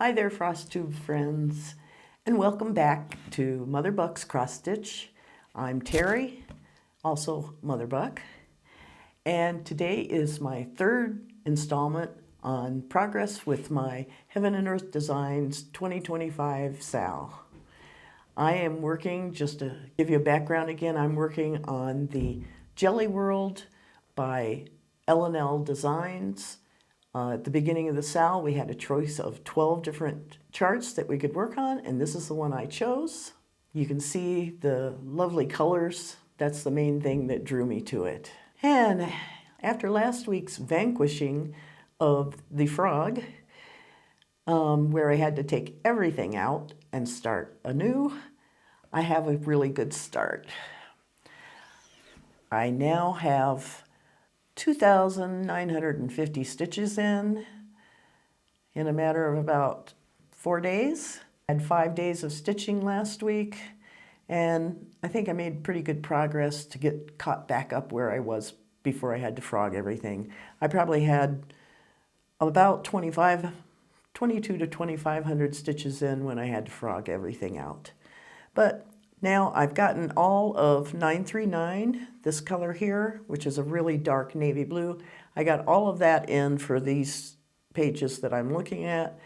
Hi there, frost tube friends, and welcome back to Mother Buck's Cross Stitch. I'm Terry, also Mother Buck, and today is my third installment on progress with my Heaven and Earth Designs 2025 SAL. I am working, just to give you a background again, I'm working on the Jelly World by L&L Designs. At the beginning of the SAL, we had a choice of 12 different charts that we could work on, and this is the one I chose. You can see the lovely colors. That's the main thing that drew me to it. And after last week's vanquishing of the frog, where I had to take everything out and start anew, I have a really good start. I now have 2,950 stitches in a matter of about 4 days. I had 5 days of stitching last week, and I think I made pretty good progress to get caught back up where I was before I had to frog everything. I probably had about 22 to 2,500 stitches in when I had to frog everything out. But now I've gotten all of 939, this color here, which is a really dark navy blue. I got all of that in for these pages that I'm looking at.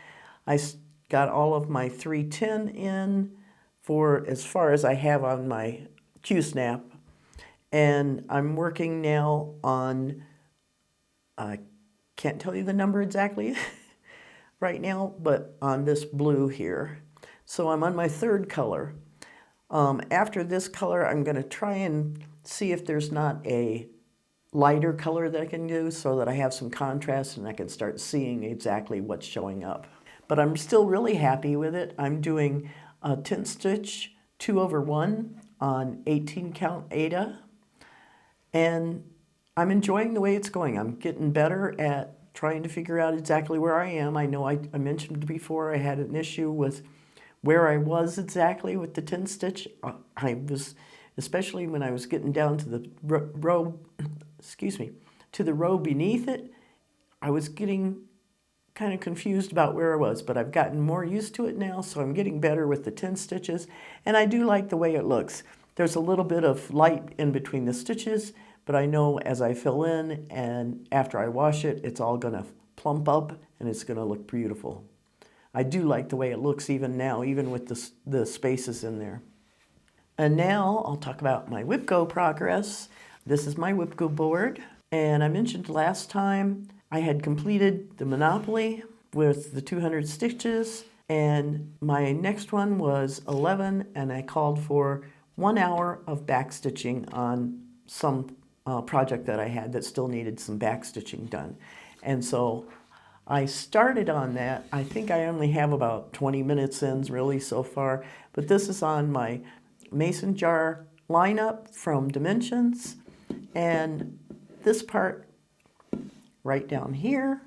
I got all of my 310 in for as far as I have on my Q-snap. And I'm working now on, I can't tell you the number exactly right now, but on this blue here. So I'm on my third color. After this color, I'm going to try and see if there's not a lighter color that I can do so that I have some contrast and I can start seeing exactly what's showing up. But I'm still really happy with it. I'm doing a 10 stitch 2/1 on 18 count Aida, and I'm enjoying the way it's going. I'm getting better at trying to figure out exactly where I am. I know I mentioned before I had an issue with where I was exactly with the 10 stitch. I was, especially when I was getting down to the row, to the row beneath it, I was getting kind of confused about where I was, but I've gotten more used to it now, so I'm getting better with the 10 stitches, and I do like the way it looks. There's a little bit of light in between the stitches, but I know as I fill in and after I wash it, it's all gonna plump up and it's gonna look beautiful. I do like the way it looks even now, even with the spaces in there. And now I'll talk about my WIPGO progress. This is my WIPGO board. And I mentioned last time I had completed the Monopoly with the 200 stitches. And my next one was 11, and I called for 1 hour of backstitching on some project that I had that still needed some backstitching done. And so I started on that. I think I only have about 20 minutes in really so far, but this is on my mason jar lineup from Dimensions. And this part right down here,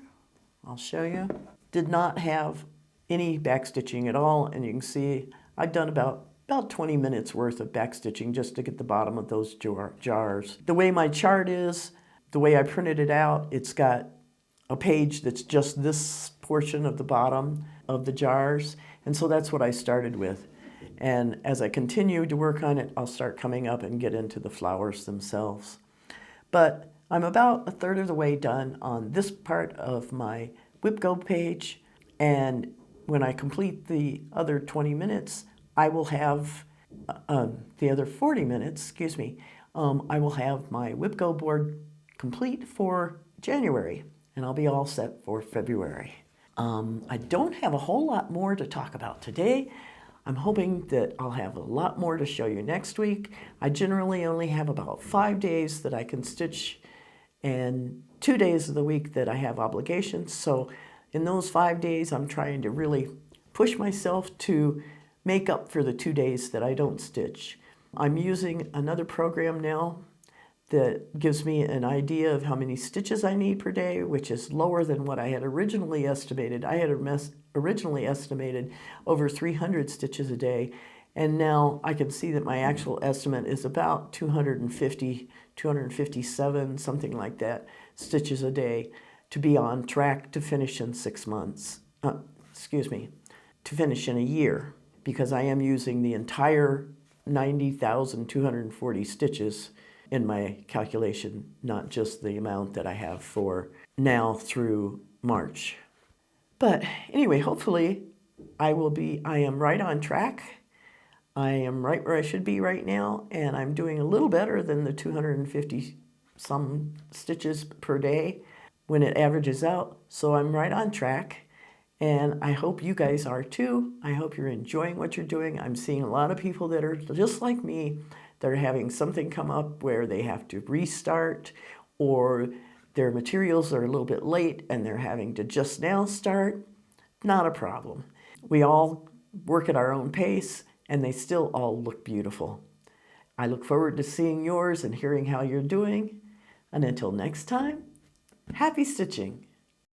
I'll show you, did not have any backstitching at all. And you can see I've done about 20 minutes worth of backstitching just to get the bottom of those jars. The way my chart is, the way I printed it out, it's got a page that's just this portion of the bottom of the jars, and so that's what I started with. And as I continue to work on it, I'll start coming up and get into the flowers themselves. But I'm about a third of the way done on this part of my WIPGO page, and when I complete the other 20 minutes, I will have the other 40 minutes, I will have my WIPGO board complete for January. And I'll be all set for February. I don't have a whole lot more to talk about today. I'm hoping that I'll have a lot more to show you next week. I generally only have about 5 days that I can stitch and 2 days of the week that I have obligations. So in those 5 days, I'm trying to really push myself to make up for the 2 days that I don't stitch. I'm using another program now that gives me an idea of how many stitches I need per day, which is lower than what I had originally estimated. I had originally estimated over 300 stitches a day, and now I can see that my actual estimate is about 250, 257, something like that, stitches a day to be on track to finish in 6 months. to finish in a year, because I am using the entire 90,240 stitches in my calculation, not just the amount that I have for now through March. But anyway, hopefully I am right on track. I am right where I should be right now, and I'm doing a little better than the 250 some stitches per day when it averages out. So I'm right on track, and I hope you guys are too. I hope you're enjoying what you're doing. I'm seeing a lot of people that are just like me. They're having something come up where they have to restart, or their materials are a little bit late and they're having to just now start. Not a problem. We all work at our own pace, and they still all look beautiful. I look forward to seeing yours and hearing how you're doing. And until next time, happy stitching.